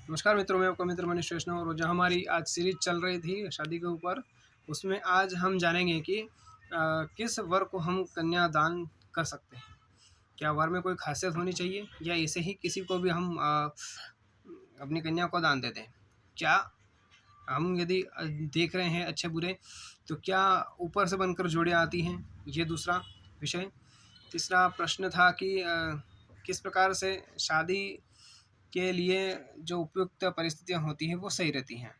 नमस्कार मित्रों, मैं आपका मित्र मनीष वैष्णव और जो हमारी आज सीरीज चल रही थी शादी के ऊपर, उसमें आज हम जानेंगे कि किस वर को हम कन्यादान कर सकते हैं। क्या वर में कोई खासियत होनी चाहिए या ऐसे ही किसी को भी हम अपनी कन्या को दान दे दें? क्या हम यदि देख रहे हैं अच्छे बुरे, तो क्या ऊपर से बनकर जोड़ियाँ आती हैं? ये दूसरा विषय। तीसरा प्रश्न था कि किस प्रकार से शादी के लिए जो उपयुक्त परिस्थितियाँ होती हैं वो सही रहती हैं।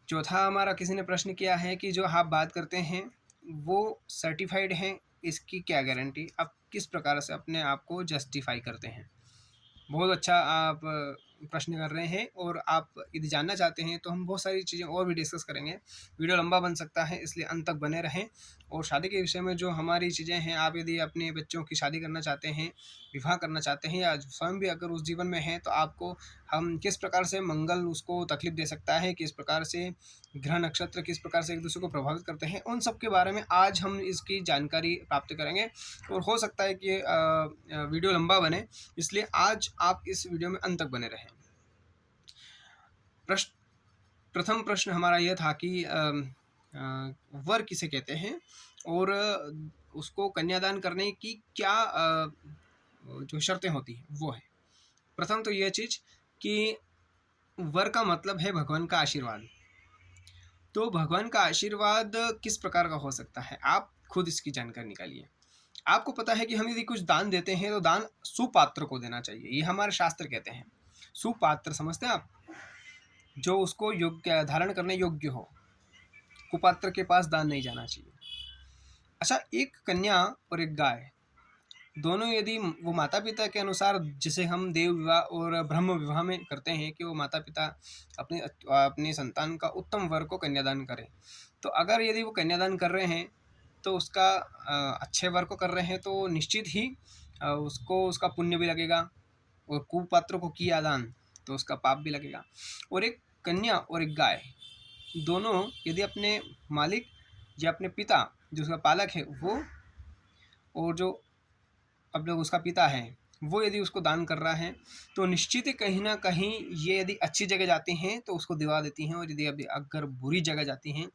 चौथा हमारा किसी ने प्रश्न किया है कि जो आप बात करते हैं वो सर्टिफाइड हैं, इसकी क्या गारंटी? आप किस प्रकार से अपने आप को जस्टिफाई करते हैं? बहुत अच्छा आप प्रश्न कर रहे हैं और आप यदि जानना चाहते हैं तो हम बहुत सारी चीज़ें और भी डिस्कस करेंगे। वीडियो लंबा बन सकता है, इसलिए अंत तक बने रहें। और शादी के विषय में जो हमारी चीज़ें हैं, आप यदि अपने बच्चों की शादी करना चाहते हैं, विवाह करना चाहते हैं या स्वयं भी अगर उस जीवन में हैं, तो आपको हम किस प्रकार से मंगल उसको तकलीफ दे सकता है, किस प्रकार से ग्रह नक्षत्र किस प्रकार से एक दूसरे को प्रभावित करते हैं, उन सब के बारे में आज हम इसकी जानकारी प्राप्त करेंगे। और हो सकता है कि वीडियो लंबा बने, इसलिए आज आप इस वीडियो में अंत तक बने रहें। प्रथम प्रश्न हमारा यह था कि वर किसे कहते हैं और उसको कन्यादान करने की क्या जो शर्तें होती हैं वो है। प्रथम तो यह चीज़ कि वर का मतलब है भगवान का आशीर्वाद। तो भगवान का आशीर्वाद किस प्रकार का हो सकता है, आप खुद इसकी जानकारी निकालिए। आपको पता है कि हम यदि कुछ दान देते हैं तो दान सुपात्र को देना चाहिए, ये हमारे शास्त्र कहते हैं। सुपात्र समझते हैं आप? जो उसको योग्य धारण करने योग्य हो। कुपात्र के पास दान नहीं जाना चाहिए। अच्छा, एक कन्या और एक गाय, दोनों यदि वो माता पिता के अनुसार, जिसे हम देव विवाह और ब्रह्म विवाह में करते हैं कि वो माता पिता अपने अपने संतान का उत्तम वर को कन्यादान करें, तो अगर यदि वो कन्यादान कर रहे हैं तो उसका अच्छे वर को कर रहे हैं तो निश्चित ही उसको उसका पुण्य भी लगेगा, और कुपात्र को किया दान तो उसका पाप भी लगेगा। और एक कन्या और एक गाय, दोनों यदि अपने मालिक या अपने पिता जो उसका पालक है वो, और जो अब लोग उसका पिता है वो यदि उसको दान कर रहा है, तो निश्चित ही कहीं ना कहीं ये यदि अच्छी जगह जाती हैं तो उसको दिवा देती हैं, और यदि अभी अगर बुरी जगह जाती हैं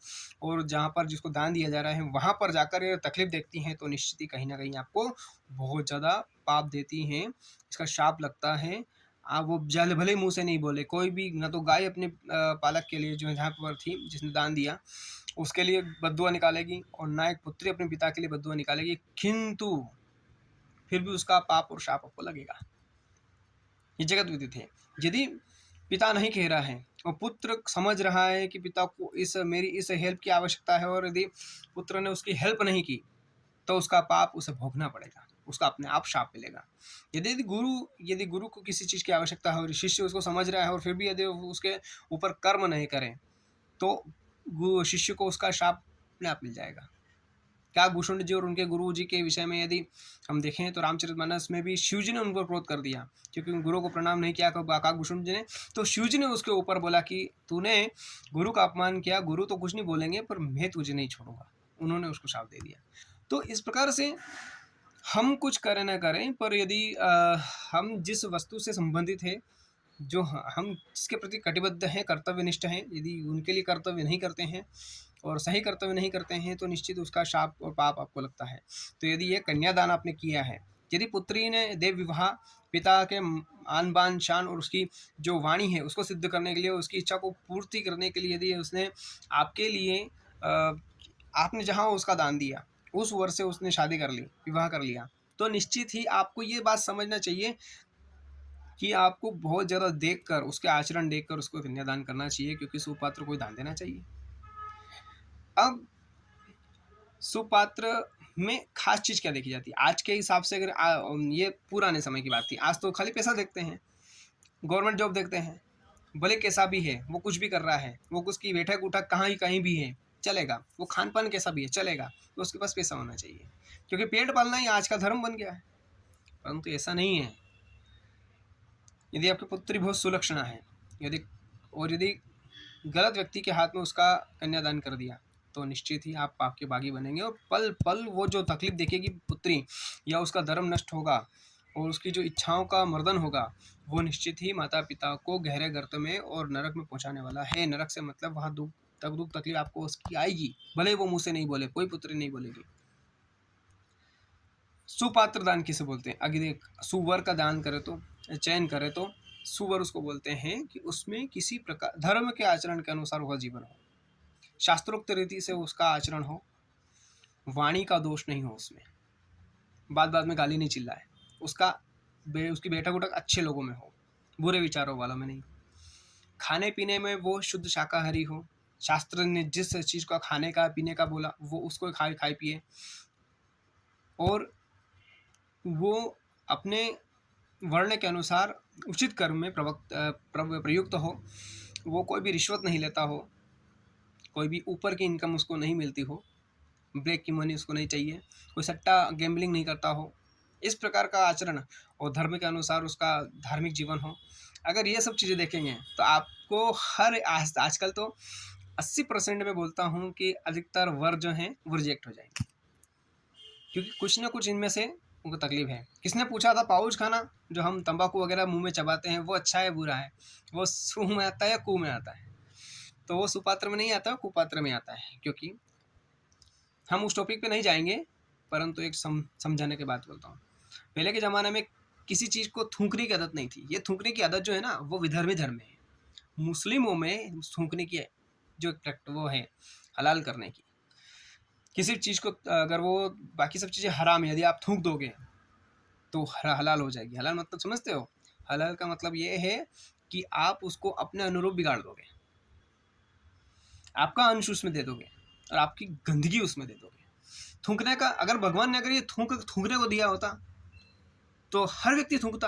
और जहाँ पर जिसको दान दिया जा रहा है वहाँ पर जाकर ये तकलीफ देखती हैं, तो निश्चित ही कहीं ना कहीं आपको बहुत ज़्यादा पाप देती हैं, इसका शाप लगता है। आप वो जल भले मुँह से नहीं बोले, कोई भी ना तो गाय अपने पालक के लिए जो जहाँ पर थी जिसने दान दिया उसके लिए बद्दुआ निकालेगी, और ना एक पुत्री अपने पिता के लिए बद्दुआ निकालेगी, किंतु फिर भी उसका पाप और शाप आपको लगेगा। ये जगत विदित है। यदि पिता नहीं कह रहा है और पुत्र समझ रहा है कि पिता को मेरी इस हेल्प की आवश्यकता है, और यदि पुत्र ने उसकी हेल्प नहीं की तो उसका पाप उसे भोगना पड़ेगा, उसका अपने आप शाप मिलेगा। यदि गुरु को किसी चीज़ की आवश्यकता है और शिष्य उसको समझ रहा है और फिर भी यदि उसके ऊपर कर्म नहीं करे, तो शिष्य को उसका शाप अपने आप मिल जाएगा। क्या भूषुंड जी और उनके गुरु जी के विषय में यदि हम देखें तो रामचरितमानस में भी शिव जी ने उन पर क्रोध कर दिया, क्योंकि गुरु को प्रणाम नहीं किया काकभूषुंड जी ने, तो शिव जी ने उसके ऊपर बोला कि तूने गुरु का अपमान किया, गुरु तो कुछ नहीं बोलेंगे पर मैं तुझे नहीं छोड़ूंगा। उन्होंने उसको शाप दे दिया। तो इस प्रकार से हम कुछ करें ना करें, पर यदि हम जिस वस्तु से संबंधित है, जो हम जिसके प्रति कटिबद्ध हैं, कर्तव्यनिष्ठ हैं, यदि उनके लिए कर्तव्य नहीं करते हैं और सही कर्तव्य नहीं करते हैं, तो निश्चित उसका शाप और पाप आपको लगता है। तो यदि ये कन्यादान आपने किया है, यदि पुत्री ने देव विवाह पिता के आन बान शान और उसकी जो वाणी है उसको सिद्ध करने के लिए, उसकी इच्छा को पूर्ति करने के लिए यदि उसने आपके लिए आपने जहाँ उसका दान दिया उस वर्ष से उसने शादी कर ली, विवाह कर लिया, तो निश्चित ही आपको ये बात समझना चाहिए कि आपको बहुत ज़्यादा देखकर, उसके आचरण देखकर उसको कन्यादान करना चाहिए, क्योंकि सुपात्र को दान देना चाहिए। अब सुपात्र में खास चीज़ क्या देखी जाती है आज के हिसाब से? अगर ये पुराने समय की बात थी, आज तो खाली पैसा देखते हैं, गवर्नमेंट जॉब देखते हैं, भले कैसा भी है, वो कुछ भी कर रहा है, वो उसकी बैठक उठक कहीं भी है चलेगा, वो खान पान कैसा भी है चलेगा, तो उसके पास पैसा होना चाहिए, क्योंकि पेट पालना ही आज का धर्म बन गया है। परंतु ऐसा नहीं है। यदि आपकी पुत्री बहुत सुलक्षणा है, यदि गलत व्यक्ति के हाथ में उसका कन्यादान कर दिया, तो निश्चित ही आप पाप के बागी बनेंगे, और पल पल वो जो तकलीफ देखेगी पुत्री, या उसका धर्म नष्ट होगा, और उसकी जो इच्छाओं का मर्दन होगा वो निश्चित ही माता पिता को गहरे गर्त में और नरक में पहुंचाने वाला है। नरक से मतलब वहाँ दुख तकलीफ आपको उसकी आएगी, भले वो मुँह से नहीं बोले, कोई पुत्री नहीं बोलेगी। सुपात्र दान किसे बोलते हैं? आगे देख, सुवर का दान करे तो, चयन करे तो सुवर उसको बोलते हैं कि उसमें किसी प्रकार धर्म के आचरण के अनुसार वह जीवन हो, शास्त्रोक्त रीति से उसका आचरण हो, वाणी का दोष नहीं हो उसमें, बात बात में गाली नहीं चिल्लाए, उसकी बैठक उठक अच्छे लोगों में हो, बुरे विचारों वालों में नहीं, खाने पीने में वो शुद्ध शाकाहारी हो, शास्त्र ने जिस चीज़ का खाने का पीने का बोला वो उसको खाए पिए, और वो अपने वर्ण के अनुसार उचित कर्म में प्रयुक्त हो, वो कोई भी रिश्वत नहीं लेता हो, कोई भी ऊपर की इनकम उसको नहीं मिलती हो, ब्रेक की मनी उसको नहीं चाहिए, कोई सट्टा गैम्बलिंग नहीं करता हो, इस प्रकार का आचरण और धर्म के अनुसार उसका धार्मिक जीवन हो। अगर ये सब चीज़ें देखेंगे तो आपको आजकल तो 80% में बोलता हूँ कि अधिकतर वर जो हैं वो रिजेक्ट हो जाएंगे, क्योंकि कुछ ना कुछ इनमें से उनको तकलीफ है। किसने पूछा था पाउच खाना, जो हम तंबाकू वगैरह मुंह में चबाते हैं, वो अच्छा है बुरा है, वो सु में आता है या कु में आता है? तो वो सुपात्र में नहीं आता, कुपात्र में आता है। क्योंकि हम उस टॉपिक पे नहीं जाएंगे, परंतु एक समझाने के बात बोलता हूँ। पहले के ज़माने में किसी चीज़ को थूकने की आदत नहीं थी। ये थूकने की आदत जो है ना वो विधर्मी धर्म में है। मुस्लिमों में थूकने की जो वो है हलाल करने की, किसी चीज़ को अगर वो बाकी सब चीज़ें हराम है, यदि आप थूक दोगे तो हलाल हो जाएगी। हलाल मतलब समझते हो? हलाल का मतलब ये है कि आप उसको अपने अनुरूप बिगाड़ दोगे, आपका अंश उसमें दे दोगे और आपकी गंदगी उसमें दे दोगे। थूकने का अगर भगवान ने अगर ये थूकने को दिया होता तो हर व्यक्ति थूकता।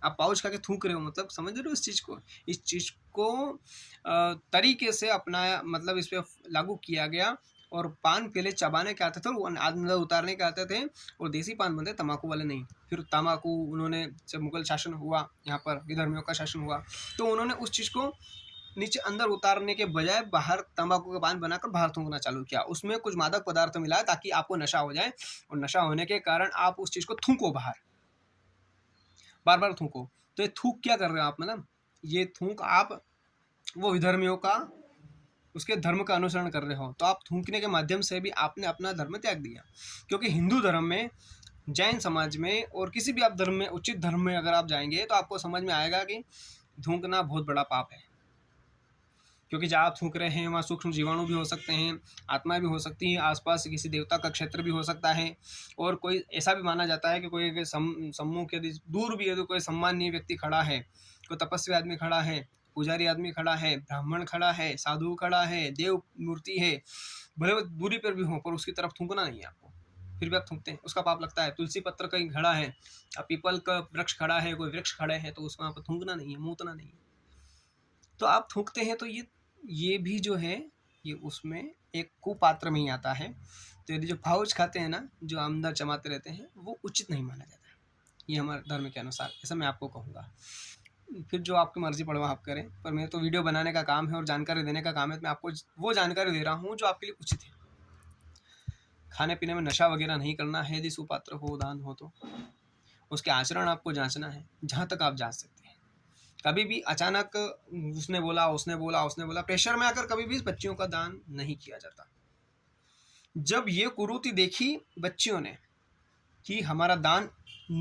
आप पाउच खा के थूक रहे हो, मतलब समझ रहे हो इस चीज़ को तरीके से अपनाया, मतलब इस पर लागू किया गया। और पान पहले चबाने के आते थे और अंदर उतारने के आते थे, और देसी पान बनते, तम्बाकू वाले नहीं। फिर तम्बाकू उन्होंने, जब मुगल शासन हुआ यहाँ पर, विधर्मियों का शासन हुआ, तो उन्होंने उस चीज़ को नीचे अंदर उतारने के बजाय बाहर तंबाकू का पान बनाकर बाहर थूकना चालू किया। उसमें कुछ मादक पदार्थ मिला ताकि आपको नशा हो जाए, और नशा होने के कारण आप उस चीज़ को थूको, बार बार थूको। तो ये थूक क्या कर रहे हो आप? मतलब ये थूक आप वो विधर्मियों का, उसके धर्म का अनुसरण कर रहे हो। तो आप थूकने के माध्यम से भी आपने अपना धर्म त्याग दिया। क्योंकि हिंदू धर्म में, जैन समाज में और किसी भी आप धर्म में, उचित धर्म में अगर आप जाएंगे तो आपको समझ में आएगा कि थूकना बहुत बड़ा पाप है। क्योंकि जहाँ आप थूक रहे हैं वहाँ सूक्ष्म जीवाणु भी हो सकते हैं, आत्मा भी हो सकती है, आसपास किसी देवता का क्षेत्र भी हो सकता है। और कोई ऐसा भी माना जाता है कि कोई सम्मुख के दूर भी यदि कोई सम्माननीय व्यक्ति खड़ा है, कोई तपस्वी आदमी खड़ा है, पुजारी आदमी खड़ा है, ब्राह्मण खड़ा है, साधु खड़ा है, देव मूर्ति है, भले वो दूरी पर भी हो, पर उसकी तरफ थूकना नहीं है आपको, फिर भी आप थूकते हैं, उसका पाप लगता है। तुलसी पत्र कहीं खड़ा है, पीपल का वृक्ष खड़ा है, कोई वृक्ष खड़े हैं, तो उसको वहाँ पर थूकना नहीं है, मूतना नहीं है। तो आप थूकते हैं, तो ये भी जो है ये उसमें एक कुपात्र में ही आता है। तो यदि जो पाउच खाते हैं ना, जो अंदर चबाते रहते हैं, वो उचित नहीं माना जाता, ये हमारे धर्म के अनुसार, ऐसा मैं आपको कहूँगा। फिर जो आपकी मर्जी पड़ो आप करें, पर मेरे तो वीडियो बनाने का काम है और जानकारी देने का काम है। मैं आपको वो जानकारी दे रहा हूँ जो आपके लिए उचित है। खाने पीने में नशा वगैरह नहीं करना है, यदि सुपात्र हो, दान हो, तो उसके आचरण आपको जांचना है जहाँ तक आप जांच सकते हैं। कभी भी अचानक उसने बोला प्रेशर में आकर कभी भी बच्चियों का दान नहीं किया जाता। जब ये कुरीति देखी बच्चियों ने कि हमारा दान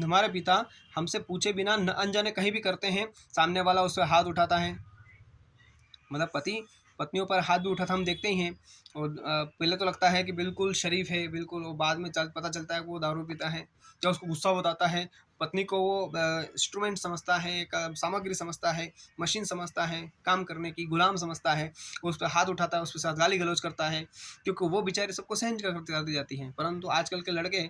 हमारे पिता हमसे पूछे बिना न अनजाने कहीं भी करते हैं, सामने वाला उस पर हाथ उठाता है, मतलब पति पत्नियों पर हाथ भी उठाता हम देखते ही हैं। और पहले तो लगता है कि बिल्कुल शरीफ है, बिल्कुल, वो बाद में पता चलता है कि वो दारू पीता है। जब उसको गुस्सा बताता है, पत्नी को वो इंस्ट्रूमेंट समझता है, एक सामग्री समझता है, मशीन समझता है, काम करने की गुलाम समझता है, उस पर हाथ उठाता है, उस पर साथ गाली गलौज करता है, क्योंकि वो बेचारे सबको सहन कर दी जाती हैं। परंतु आजकल के लड़के,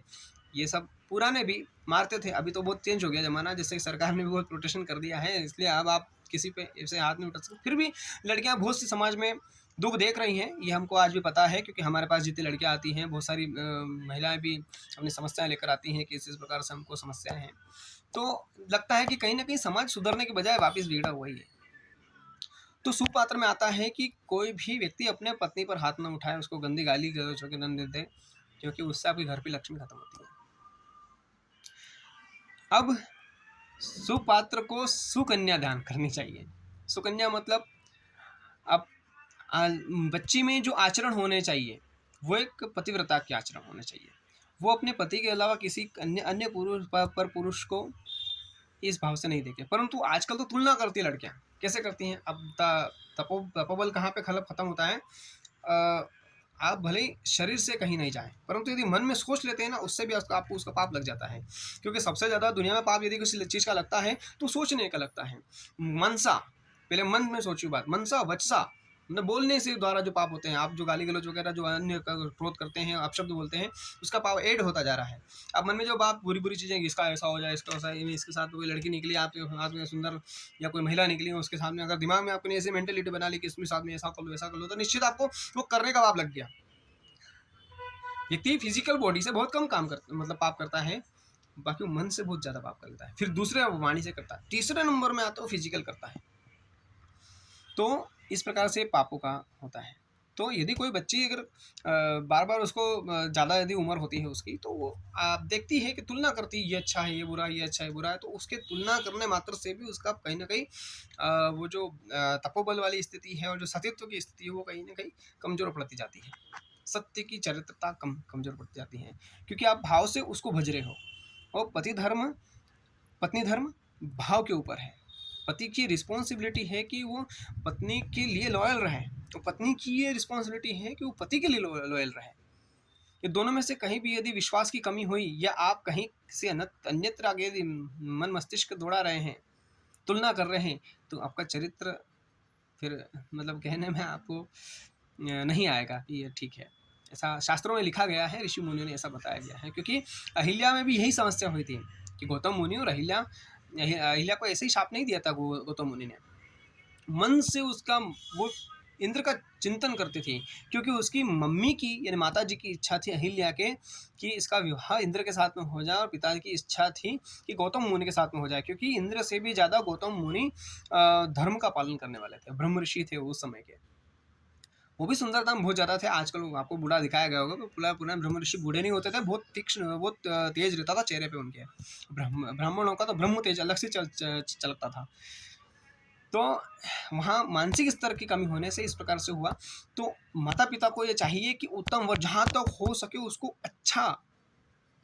ये सब पुराने भी मारते थे, अभी तो बहुत चेंज हो गया ज़माना, जैसे सरकार ने भी बहुत प्रोटेक्शन कर दिया है, इसलिए अब आप किसी पे ऐसे हाथ नहीं उठा सकते। फिर भी लड़कियां बहुत सी समाज में दुख देख रही हैं, ये हमको आज भी पता है, क्योंकि हमारे पास जितनी लड़कियां आती हैं, बहुत सारी महिलाएं भी अपनी समस्याएं लेकर आती हैं कि इस प्रकार से हमको समस्याएं हैं। तो लगता है कि कहीं ना कहीं समाज सुधरने के बजाय वापस बिगड़ा हुआ ही है। तो सुपात्र में आता है कि कोई भी व्यक्ति अपने पत्नी पर हाथ न उठाए, उसको गंदी गाली गलौज न दे, क्योंकि उससे आपके घर की लक्ष्मी खत्म होती है। अब सुपात्र को सुकन्या दान करनी चाहिए। सुकन्या मतलब अब बच्ची में जो आचरण होने चाहिए वो एक पतिव्रता के आचरण होने चाहिए। वो अपने पति के अलावा किसी अन्य अन्य पुरुष पर पुरुष को इस भाव से नहीं देखे। परंतु आजकल तो तुलना करती है लड़कियां। कैसे करती हैं? अब तपोबल कहाँ पे खत्म होता है? आप भले ही शरीर से कहीं नहीं जाए, परंतु यदि मन में सोच लेते हैं ना, उससे भी आपको उसका पाप लग जाता है। क्योंकि सबसे ज़्यादा दुनिया में पाप यदि किसी चीज़ का लगता है तो सोचने का लगता है। मनसा, पहले मन में सोची बात, मनसा वचसा, मतलब बोलने से द्वारा जो पाप होते हैं, आप जो गाली गलौज वगैरह जो अन्य क्रोध करते हैं, अपशब्द बोलते हैं, उसका पाप ऐड होता जा रहा है। अब मन में जो बात बुरी बुरी चीज़ें, इसका ऐसा हो जाए, इसका ऐसा, इसके साथ कोई लड़की निकली आपके हाथ में सुंदर, या कोई महिला निकली उसके सामने, अगर दिमाग में आपने ऐसी मेंटेलिटी बना ली कि इसमें साथ में ऐसा कर लो वैसा कर लो, तो निश्चित आपको वो करने का पाप लग गया। व्यक्ति फिजिकल बॉडी से बहुत कम काम करता, मतलब पाप करता है, बाकी वो मन से बहुत ज्यादा पाप करता है। फिर दूसरे वाणी से करता है, तीसरे नंबर में आता है फिजिकल करता है। तो इस प्रकार से पापों का होता है। तो यदि कोई बच्ची अगर बार बार उसको ज़्यादा यदि उम्र होती है उसकी, तो वो आप देखती है कि तुलना करती है, ये अच्छा है, ये बुरा है, ये अच्छा है, बुरा है, तो उसके तुलना करने मात्र से भी उसका कहीं ना कहीं वो जो तपोबल वाली स्थिति है और जो सतीत्व की स्थिति है वो कहीं ना कहीं कमजोर पड़ती जाती है। सत्य की चरित्रता कमजोर पड़ती जाती है, क्योंकि आप भाव से उसको भज रहे हो। और पत्नी धर्म भाव के ऊपर है। पति की रिस्पॉन्सिबिलिटी है कि वो पत्नी के लिए लॉयल रहे, तो पत्नी की ये रिस्पॉन्सिबिलिटी है कि वो पति के लिए लॉयल रहे। ये दोनों में से कहीं भी यदि विश्वास की कमी हुई, या आप कहीं से अन्यत्र आगे यदि मन मस्तिष्क दौड़ा रहे हैं, तुलना कर रहे हैं, तो आपका चरित्र फिर मतलब कहने में आपको नहीं आएगा कि ये ठीक है। ऐसा शास्त्रों में लिखा गया है, ऋषि मुनियों ने ऐसा बताया गया है। क्योंकि अहिल्या में भी यही समस्या हुई थी कि गौतम मुनि और अहिल्या को ऐसे ही शाप नहीं दिया था गौतम मुनि ने। मन से उसका वो इंद्र का चिंतन करती थी, क्योंकि उसकी मम्मी की यानी माता जी की इच्छा थी अहिल्या के कि इसका विवाह इंद्र के साथ में हो जाए, और पिता की इच्छा थी कि गौतम मुनि के साथ में हो जाए, क्योंकि इंद्र से भी ज़्यादा गौतम मुनि धर्म का पालन करने वाले थे, ब्रह्म ऋषि थे उस समय के। वो भी सुंदरता में बहुत ज़्यादा थे। आजकल आपको बूढ़ा दिखाया गया होगा, तो पूरा ब्रह्म ऋषि बूढ़े नहीं होते थे, बहुत तीक्ष्ण, बहुत तेज रहता था चेहरे पे उनके। ब्राह्मणों का तो ब्रह्म तेज अलग से चलता था। तो वहाँ मानसिक स्तर की कमी होने से इस प्रकार से हुआ। तो माता पिता को ये चाहिए कि उत्तम वर जहाँ तक हो सके उसको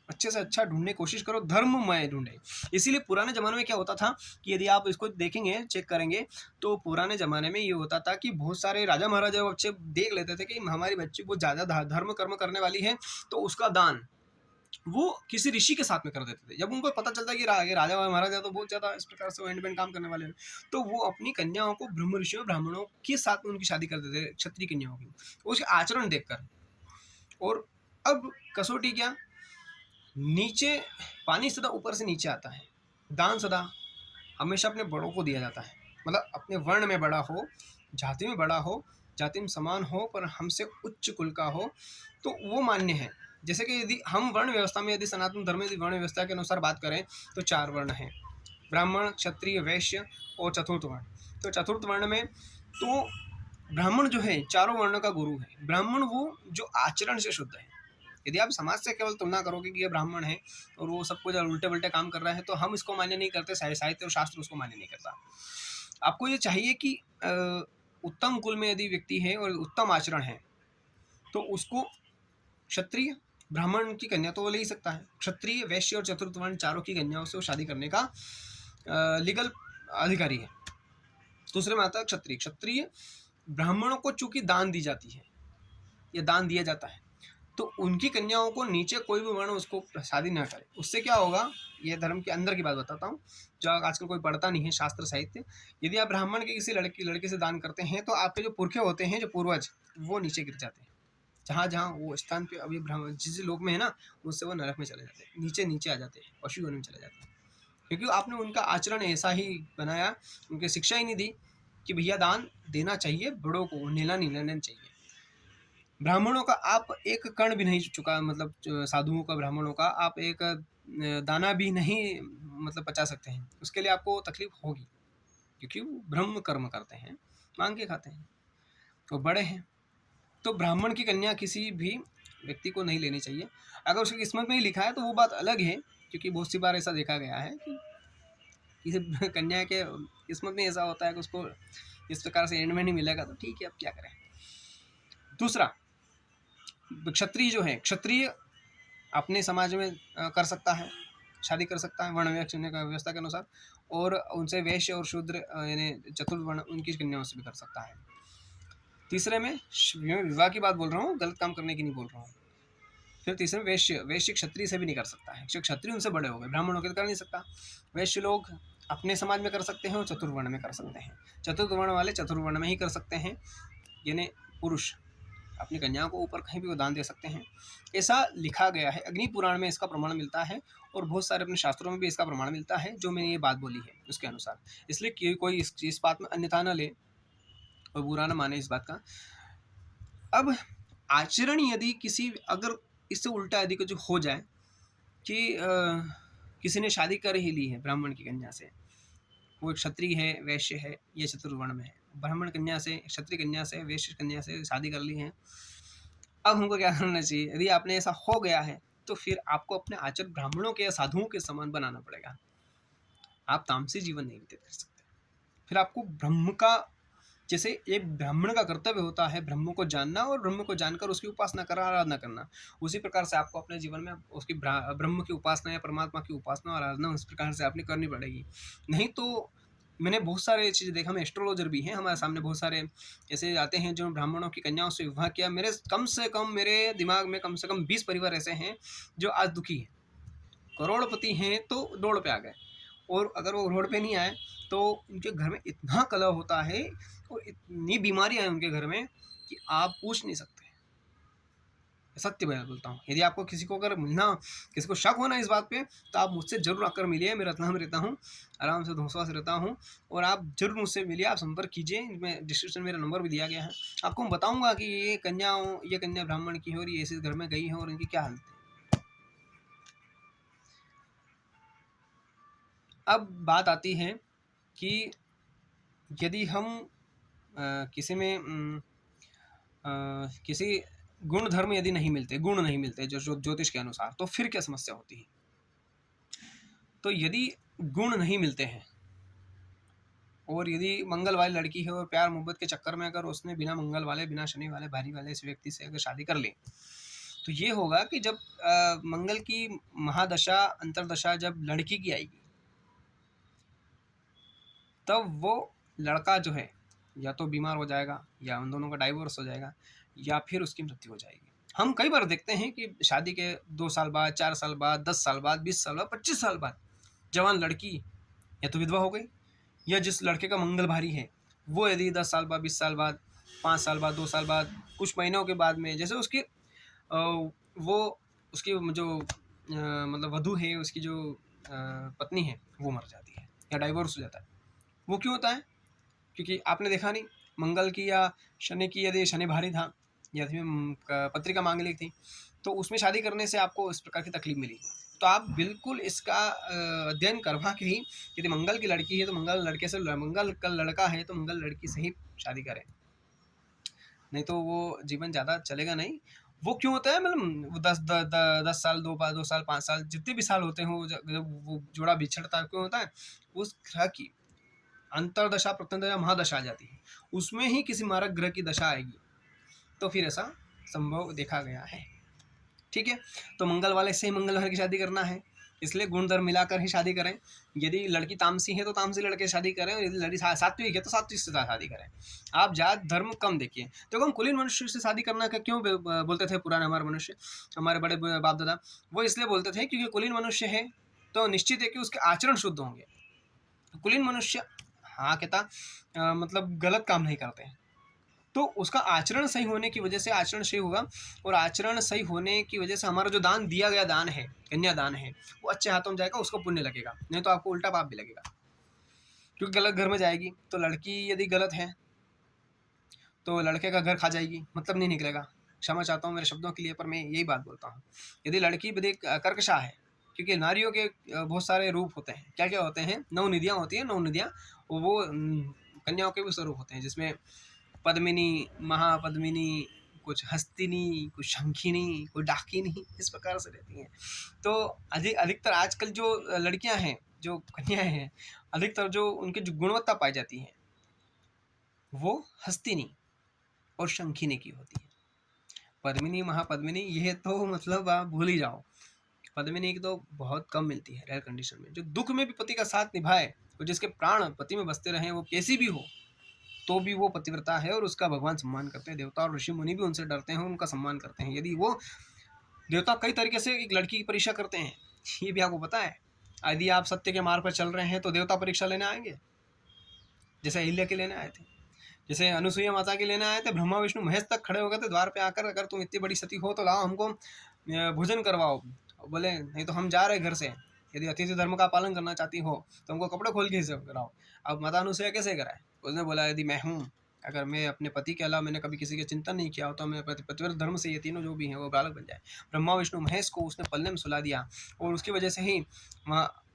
अच्छे से अच्छा ढूंढने की कोशिश करो, धर्ममय ढूंढे। इसीलिए पुराने ज़माने में क्या होता था कि यदि आप इसको देखेंगे, चेक करेंगे, तो पुराने ज़माने में ये होता था कि बहुत सारे राजा महाराजा बच्चे देख लेते थे कि हमारी बच्ची बहुत ज़्यादा धर्म कर्म करने वाली है, तो उसका दान वो किसी ऋषि के साथ में कर देते थे। जब उनको पता चलता कि राजा महाराजा तो बहुत ज़्यादा इस प्रकार से इंडिपेंडेंट काम करने वाले हैं, तो वो अपनी कन्याओं को ब्रह्म ऋषियों ब्राह्मणों के साथ में उनकी शादी कर देते थे, क्षत्रिय कन्याओं की, उसके आचरण देखकर। और अब कसौटी क्या, नीचे पानी सदा ऊपर से नीचे आता है। दान सदा हमेशा अपने बड़ों को दिया जाता है, मतलब अपने वर्ण में बड़ा हो, जाति में बड़ा हो, जाति में समान हो, पर हमसे उच्च कुल का हो, तो वो मान्य है। जैसे कि यदि हम वर्ण व्यवस्था में, यदि सनातन धर्म यदि वर्ण व्यवस्था के अनुसार बात करें, तो 4 वर्ण हैं, ब्राह्मण, क्षत्रिय, वैश्य और चतुर्थ वर्ण। तो चतुर्थ वर्ण में तो ब्राह्मण जो है चारों वर्णों का गुरु है। ब्राह्मण वो जो आचरण से शुद्ध है। यदि आप समाज से केवल तुलना करोगे कि ये ब्राह्मण है और वो सब कुछ उल्टे पुल्टे काम कर रहा है, तो हम इसको मान्य नहीं करते, साहित्य और शास्त्र उसको मान्य नहीं करता। आपको ये चाहिए कि उत्तम कुल में यदि व्यक्ति है और उत्तम आचरण है, तो उसको क्षत्रिय ब्राह्मण की कन्या तो वो ले ही सकता है, क्षत्रिय वैश्य और चतुर्थ वर्ण चारों की कन्याओं से वो शादी करने का लीगल अधिकारी है। दूसरे में आता है क्षत्रिय। क्षत्रिय ब्राह्मणों को चूंकि दान दी जाती है या दान दिया जाता है, तो उनकी कन्याओं को नीचे कोई भी वर्ण उसको शादी ना करे। उससे क्या होगा, ये धर्म के अंदर की बात बताता हूँ, जो आजकल कोई पढ़ता नहीं है शास्त्र साहित्य। यदि आप ब्राह्मण के किसी लड़के से दान करते हैं, तो आपके जो पुरखे होते हैं, जो पूर्वज, वो नीचे गिर जाते हैं। जहाँ जहाँ वो स्थान पे अभी ब्राह्मण जिस लोक में है ना, उससे वो नरक में चले जाते हैं, नीचे आ जाते हैं, पशु योनि में चले जाते हैं। क्योंकि आपने उनका आचरण ऐसा ही बनाया, उनकी शिक्षा ही नहीं दी कि भैया दान देना चाहिए, बड़ों को नीला नहीं लेना चाहिए। ब्राह्मणों का आप एक कण भी नहीं चुका, मतलब साधुओं का, ब्राह्मणों का आप एक दाना भी नहीं मतलब बचा सकते हैं। उसके लिए आपको तकलीफ होगी, क्योंकि वो ब्रह्म कर्म करते हैं, मांग के खाते हैं, वो बड़े हैं। तो ब्राह्मण की कन्या किसी भी व्यक्ति को नहीं लेनी चाहिए। अगर उसकी किस्मत में ही लिखा है तो वो बात अलग है क्योंकि बहुत सी बार ऐसा देखा गया है कि किसी कन्या के किस्मत में ऐसा होता है कि उसको इस प्रकार से एंड में नहीं मिलेगा, तो ठीक है, अब क्या करें। दूसरा, क्षत्रिय जो है, क्षत्रिय अपने समाज में कर सकता है, शादी कर सकता है वर्ण व्यवस्था के अनुसार, और उनसे वैश्य और शूद्र यानी चतुर्वर्ण उनकी कन्याओं से भी कर सकता है। तीसरे में विवाह की बात बोल रहा हूँ, गलत काम करने की नहीं बोल रहा हूँ। फिर तीसरे में वैश्य क्षत्रिय से भी नहीं कर सकता है, क्षत्रिय उनसे बड़े हो गए, ब्राह्मणों के तो कर नहीं सकता। वैश्य लोग अपने समाज में कर सकते हैं और चतुर्वर्ण में कर सकते हैं। चतुर्वर्ण वाले चतुर्वर्ण में ही कर सकते हैं, यानी पुरुष अपनी कन्याओं को ऊपर कहीं भी वो दान दे सकते हैं, ऐसा लिखा गया है। अग्नि पुराण में इसका प्रमाण मिलता है और बहुत सारे अपने शास्त्रों में भी इसका प्रमाण मिलता है, जो मैंने ये बात बोली है उसके अनुसार। इसलिए कि कोई इस बात में अन्यथा न ले और बुरा न माने इस बात का। अब आचरण यदि किसी अगर इससे उल्टा यदि कुछ हो जाए कि किसी ने शादी कर ही ली है ब्राह्मण की कन्या से, वो क्षत्रिय है, वैश्य है, या चतुर्वर्ण में है, ब्राह्मण कन्या से, क्षत्रिय कन्या से, वैश्य कन्या से शादी कर ली है, अब हमको क्या करना चाहिए? यदि आपने ऐसा हो गया है तो फिर आपको अपने आचरण ब्राह्मणों के या साधुओं के समान बनाना पड़ेगा। आप तामसी जीवन नहीं व्यतीत कर सकते। फिर आपको ब्रह्म का, जैसे एक ब्राह्मण का कर्तव्य होता है ब्रह्म को जानना और ब्रह्म को जानकर उसकी उपासना कर आराधना करना, उसी प्रकार से आपको अपने जीवन में उसकी ब्रह्म की उपासना या परमात्मा की उपासना और आराधना उस प्रकार से आपने करनी पड़ेगी। नहीं तो मैंने बहुत सारे चीज़ें देखा, मैं एस्ट्रोलॉजर भी हैं, हमारे सामने बहुत सारे ऐसे आते हैं जो ब्राह्मणों की कन्याओं से विवाह किया। मेरे दिमाग में कम से कम 20 परिवार ऐसे हैं जो आज दुखी हैं, करोड़पति हैं तो दौड़ पे आ गए, और अगर वो रोड पे नहीं आए तो उनके घर में इतना कलह होता है और इतनी बीमारियां हैं उनके घर में कि आप पूछ नहीं सकते। सत्य बयान बोलता हूँ। यदि आपको किसी को अगर मिलना, किसी को शक होना इस बात पे, तो आप मुझसे जरूर आकर मिलिए। मैं रतलाम रहता हूँ, आराम से धौंसवा से रहता हूँ, और आप जरूर मुझसे मिलिए, आप संपर्क कीजिए। इसमें डिस्क्रिप्शन में मेरा नंबर भी दिया गया है। आपको मैं बताऊँगा कि ये कन्या ब्राह्मण की है और ये इस घर में गई है और इनकी क्या हालत है। अब बात आती है कि यदि हम किसी में किसी गुण धर्म यदि नहीं मिलते, गुण नहीं मिलते जो ज्योतिष के अनुसार, तो फिर क्या समस्या होती है? तो यदि गुण नहीं मिलते हैं और यदि मंगल वाली लड़की है और प्यार मोहब्बत के चक्कर में अगर उसने बिना मंगल वाले, बिना शनि वाले, भारी वाले इस व्यक्ति से अगर शादी कर ली, तो ये होगा कि जब मंगल की महादशा, अंतरदशा जब लड़की की आएगी, तब वो लड़का जो है या तो बीमार हो जाएगा, या उन दोनों का डाइवोर्स हो जाएगा, या फिर उसकी मृत्यु हो जाएगी। हम कई बार देखते हैं कि शादी के 2 साल बाद, 4 साल बाद, 10 साल बाद, 20 साल बाद, 25 साल बाद जवान लड़की या तो विधवा हो गई, या जिस लड़के का मंगल भारी है वो यदि 10 साल बाद, 20 साल बाद, 5 साल बाद, 2 साल बाद, कुछ महीनों के बाद में, जैसे उसकी वो उसकी जो मतलब वधू है, उसकी जो पत्नी है, वो मर जाती है या डाइवोर्स हो जाता है। वो क्यों होता है? क्योंकि आपने देखा नहीं, मंगल की या शनि की, यदि शनि भारी था या पत्रिका मांगलिक थी, तो उसमें शादी करने से आपको इस प्रकार की तकलीफ मिली। तो आप बिल्कुल इसका अध्ययन करवा के ही, यदि मंगल की लड़की है तो मंगल लड़के से, मंगल का लड़का है तो मंगल लड़की से ही शादी करें, नहीं तो वो जीवन ज़्यादा चलेगा नहीं। वो क्यों होता है? मतलब 10 साल, 2 साल, 5 साल, जितने भी साल होते हैं, जब वो जोड़ा बिछड़ता है, क्यों होता है? उस ग्रह की अंतरदशा, प्रत्यंतदशा, महादशा आ जाती है, उसमें ही किसी मारक ग्रह की दशा आएगी, तो फिर ऐसा संभव देखा गया है। ठीक है, तो मंगल वाले से ही मंगल वाले की शादी करना है, इसलिए गुण धर्म मिलाकर ही शादी करें। यदि लड़की तामसी है तो तामसी लड़के से शादी करें, और यदि लड़की सात्विक है तो सात्विक से शादी करें। आप जात धर्म कम देखिए। तो हम कुलीन मनुष्य से शादी करना का क्यों बोलते थे पुराने हमारे मनुष्य, हमारे बड़े बाप दादा? वो इसलिए बोलते थे क्योंकि कुलीन मनुष्य है तो निश्चित है कि उसके आचरण शुद्ध होंगे। कुलीन मनुष्य हाँ कहता मतलब गलत काम नहीं करते हैं, तो उसका आचरण सही होने की वजह से आचरण सही होगा, और आचरण सही होने की वजह से हमारा जो दान दिया गया दान है, कन्यादान है, वो अच्छे हाथों में जाएगा, उसको पुण्य लगेगा, नहीं तो आपको उल्टा पाप भी लगेगा, क्योंकि गलत घर में जाएगी। तो लड़की यदि गलत है तो लड़के का घर खा जाएगी, मतलब नहीं निकलेगा। क्षमा चाहता हूँ मेरे शब्दों के लिए, पर मैं यही बात बोलता हूँ। यदि लड़की कर्कशा है, क्योंकि नारियों के बहुत सारे रूप होते हैं, क्या क्या होते हैं? 9 निधियाँ होती हैं, 9 निधियाँ, वो कन्याओं के भी स्वरूप होते हैं, जिसमें पद्मिनी, महापद्मिनी, कुछ हस्तिनी, कुछ शंखिनी, कुछ डाकिनी, इस प्रकार से रहती हैं। तो अधिकतर आजकल जो लड़कियां हैं, जो कन्याएं हैं, अधिकतर जो उनकी जो गुणवत्ता पाई जाती है वो हस्तिनी और शंखिनी की होती है। पद्मिनी, महापद्मिनी, ये तो मतलब आप भूल ही जाओ। पद्मिनी की तो बहुत कम मिलती है रेयर कंडीशन में, जो दुख में भी पति का साथ निभाए और जिसके प्राण पति में बसते रहे, वो कैसी भी हो तो भी वो पतिव्रता है और उसका भगवान सम्मान करते हैं। देवता और ऋषि मुनि भी उनसे डरते हैं, उनका सम्मान करते हैं। यदि वो देवता कई तरीके से एक लड़की की परीक्षा करते हैं, ये भी आपको पता है। यदि आप सत्य के मार्ग पर चल रहे हैं तो देवता परीक्षा लेने आएंगे, जैसे अहिल्या के लेने आए थे, जैसे अनुसुईया माता के लेने आए थे। ब्रह्मा विष्णु महेश तक खड़े हो गए थे द्वार पे आकर, अगर तुम इतनी बड़ी सती हो तो लाओ हमको भोजन करवाओ। बोले नहीं तो हम जा रहे घर से, यदि अतिथि धर्म का पालन करना चाहती हो तो हमको कपड़े खोल के ही कराओ। अब माता अनुसुईया कैसे कराए? उसने बोला यदि मैं हूँ, अगर मैं अपने पति के अलावा मैंने कभी किसी के चिंतन नहीं किया हो तो मैं पतिव्रत धर्म से ये तीनों जो भी हैं वो बालक बन जाए। ब्रह्मा विष्णु महेश को उसने पल्ले में सुला दिया, और उसकी वजह से ही वहाँ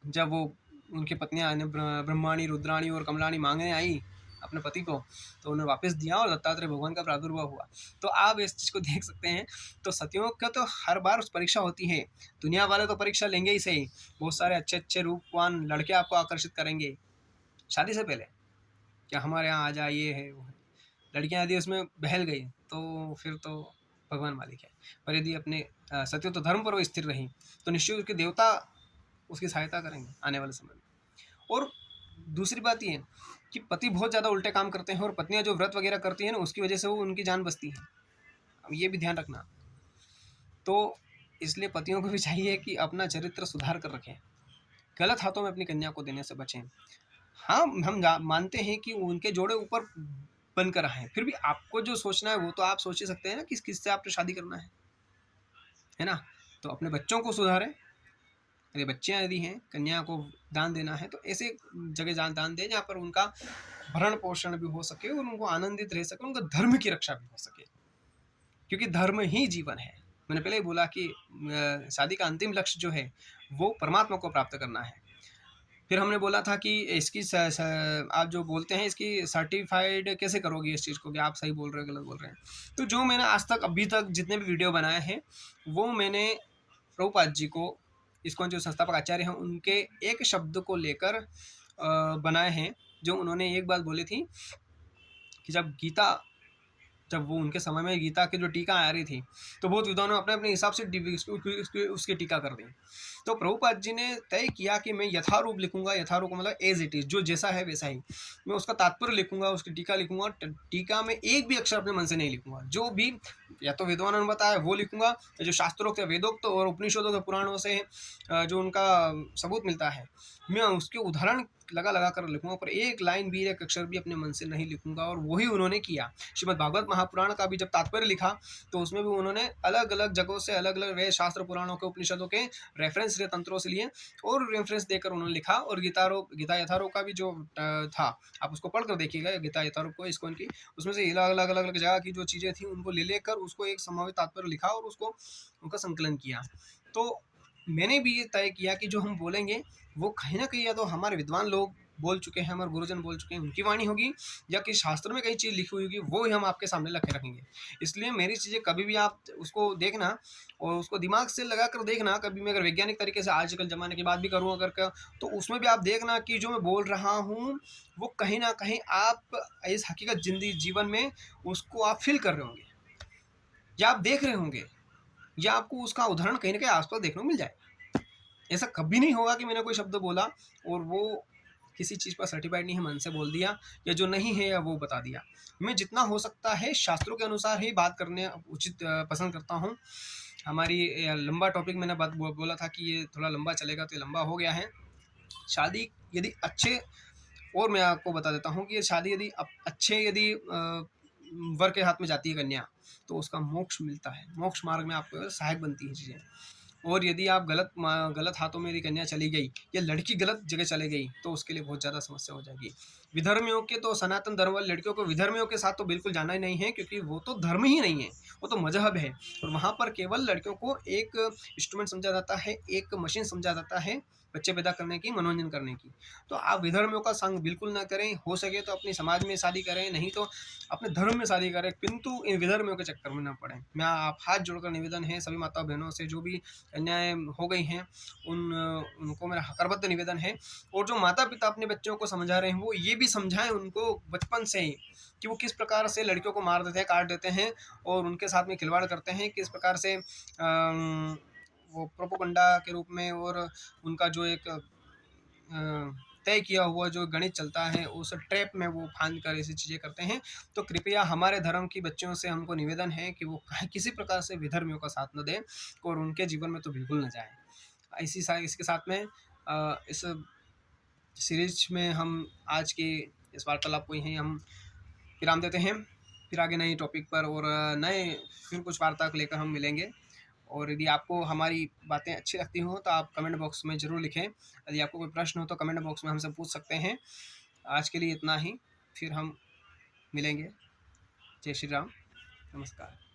जब वो उनकी पत्नियां ब्रह्माणी, रुद्राणी और कमलाणी मांगने आई अपने पति को, तो उन्हें वापस दिया और दत्तात्रेय भगवान का प्रादुर्भाव हुआ। तो आप इस चीज़ को देख सकते हैं। तो सतियों का तो हर बार उस परीक्षा होती है। दुनिया वाले तो परीक्षा लेंगे ही सही, बहुत सारे अच्छे अच्छे रूपवान लड़के आपको आकर्षित करेंगे शादी से पहले, क्या हमारे यहाँ आ जाए, ये है वो है। लड़कियाँ यदि उसमें बहल गई तो फिर तो भगवान मालिक है। पर यदि अपने सत्य तो धर्म पर वो स्थिर रही तो निश्चय उसके देवता उसकी सहायता करेंगे आने वाले समय में। और दूसरी बात ये कि पति बहुत ज़्यादा उल्टे काम करते हैं और पत्नियां जो व्रत वगैरह करती हैं ना, उसकी वजह से वो उनकी जान बचती है। अब ये भी ध्यान रखना। तो इसलिए पतियों को भी चाहिए कि अपना चरित्र सुधार कर रखें, गलत हाथों में अपनी कन्या को देने से बचें। हाँ, हम मानते हैं कि उनके जोड़े ऊपर बनकर रहें, फिर भी आपको जो सोचना है वो तो आप सोच ही सकते हैं ना, किस किससे आपको शादी करना है ना। तो अपने बच्चों को सुधारें। यदि बच्चियाँ यदि हैं, कन्या को दान देना है तो ऐसे जगह दान दें जहाँ पर उनका भरण पोषण भी हो सके और उनको आनंदित रह सके, उनका धर्म की रक्षा भी हो सके, क्योंकि धर्म ही जीवन है। मैंने पहले ही बोला कि शादी का अंतिम लक्ष्य जो है वो परमात्मा को प्राप्त करना है। फिर हमने बोला था कि इसकी आप जो बोलते हैं इसकी सर्टिफाइड कैसे करोगे इस चीज़ को, कि आप सही बोल रहे हो गलत बोल रहे हैं। तो जो मैंने आज तक अभी तक जितने भी वीडियो बनाए हैं वो मैंने प्रभुपाद जी को, इसको जो संस्थापक आचार्य हैं उनके एक शब्द को लेकर बनाए हैं, जो उन्होंने एक बात बोली थी कि जब वो उनके समय में गीता की जो टीका आ रही थी तो बहुत विद्वानों ने अपने अपने हिसाब से उसकी टीका कर दी। तो प्रभुपाद जी ने तय किया कि मैं यथारूप लिखूंगा, यथारूप मतलब एज इट इज, जो जैसा है वैसा ही मैं उसका तात्पर्य लिखूंगा, उसकी टीका लिखूंगा। टीका में एक भी अक्षर अपने मन से नहीं लिखूंगा, जो भी या तो विद्वानों ने बताया वो लिखूंगा, जो शास्त्रोक्त या वेदोक्त और उपनिषदों के पुराणों से जो उनका सबूत मिलता है मैं उसके उदाहरण लगा कर लिखूंगा, पर एक लाइन भी एक अक्षर भी अपने मन से नहीं लिखूंगा। और वही उन्होंने किया। श्रीमद् भागवत महापुराण का भी जब तात्पर्य लिखा तो उसमें भी उन्होंने अलग अलग जगहों से अलग अलग वेद शास्त्र पुराणों के उपनिषदों के रेफरेंस तंत्रों से लिए और रेफरेंस देकर उन्होंने लिखा। और गीता यथारूप का भी जो था आप उसको पढ़कर देखिएगा, गीता यथारूप को इसको इनकी, उसमें से अलग अलग जगह की जो चीज़ें थी उनको ले लेकर उसको एक संभावित तात्पर्य लिखा और उसको उनका संकलन किया। तो मैंने भी ये तय किया कि जो हम बोलेंगे वो कहीं ना कहीं या तो हमारे विद्वान लोग बोल चुके हैं, हमारे गुरुजन बोल चुके हैं, उनकी वाणी होगी, या कि शास्त्र में कई चीज़ लिखी हुई होगी, वो ही हम आपके सामने रखेंगे। इसलिए मेरी चीज़ें कभी भी आप उसको देखना और उसको दिमाग से लगा कर देखना। कभी मैं अगर वैज्ञानिक तरीके से आजकल ज़माने की बात भी करूँ अगर तो उसमें भी आप देखना कि जो मैं बोल रहा हूँ वो कहीं ना कहीं आप इस हकीकत जीवन में उसको आप फील कर रहे होंगे, या आप देख रहे होंगे, या आपको उसका उदाहरण कहीं ना कहीं आसपास देखने को मिल जाए। ऐसा कभी नहीं होगा कि मैंने कोई शब्द बोला और वो किसी चीज़ पर सर्टिफाइड नहीं है, मन से बोल दिया, या जो नहीं है या वो बता दिया। मैं जितना हो सकता है शास्त्रों के अनुसार ही बात करने उचित पसंद करता हूँ। हमारी लंबा टॉपिक मैंने बात बोला था कि ये थोड़ा लंबा चलेगा, तो ये लंबा हो गया है। शादी यदि अच्छे, और मैं आपको बता देता हूँ कि ये शादी यदि अच्छे यदि वर के हाथ में जाती है कन्या तो उसका मोक्ष मिलता है, मोक्ष मार्ग में आपको सहायक बनती है चीज़ें। और यदि आप गलत हाथों में यदि कन्या चली गई या लड़की गलत जगह चली गई तो उसके लिए बहुत ज़्यादा समस्या हो जाएगी। विधर्मियों के तो सनातन धर्म वाली लड़कियों को विधर्मियों के साथ तो बिल्कुल जाना ही नहीं है, क्योंकि वो तो धर्म ही नहीं है, वो तो मजहब है। और वहाँ पर केवल लड़कियों को एक इंस्ट्रूमेंट समझा जाता है, एक मशीन समझा जाता है, बच्चे पैदा करने की, मनोरंजन करने की। तो आप विधर्मियों का संग बिल्कुल ना करें, हो सके तो अपने समाज में शादी करें, नहीं तो अपने धर्म में शादी करें, किंतु इन विधर्मियों के चक्कर में ना पड़ें। मैं आप हाथ जोड़कर निवेदन है सभी माता बहनों से, जो भी अन्याय हो गई हैं उनको मेरा करबद्ध निवेदन है। और जो माता पिता अपने बच्चों को समझा रहे हैं वो ये भी समझाएं उनको बचपन से ही कि वो किस प्रकार से लड़कियों को मार देते हैं, काट देते हैं और उनके साथ में खिलवाड़ करते हैं, किस प्रकार से वो प्रोपोगंडा के रूप में, और उनका जो एक तय किया हुआ जो गणित चलता है उस ट्रैप में वो फांद कर ऐसी चीज़ें करते हैं। तो कृपया हमारे धर्म की बच्चियों से हमको निवेदन है कि वो किसी प्रकार से विधर्मियों का साथ न दें और उनके जीवन में तो बिल्कुल न जाएं। इसके साथ में इस सीरीज में हम आज की इस वार्तालाप को यहीं हम विराम देते हैं। फिर आगे नए टॉपिक पर और नए फिर कुछ वार्ता को लेकर हम मिलेंगे। और यदि आपको हमारी बातें अच्छी लगती हों तो आप कमेंट बॉक्स में ज़रूर लिखें। यदि आपको कोई प्रश्न हो तो कमेंट बॉक्स में हमसे पूछ सकते हैं। आज के लिए इतना ही, फिर हम मिलेंगे। जय श्री राम, नमस्कार।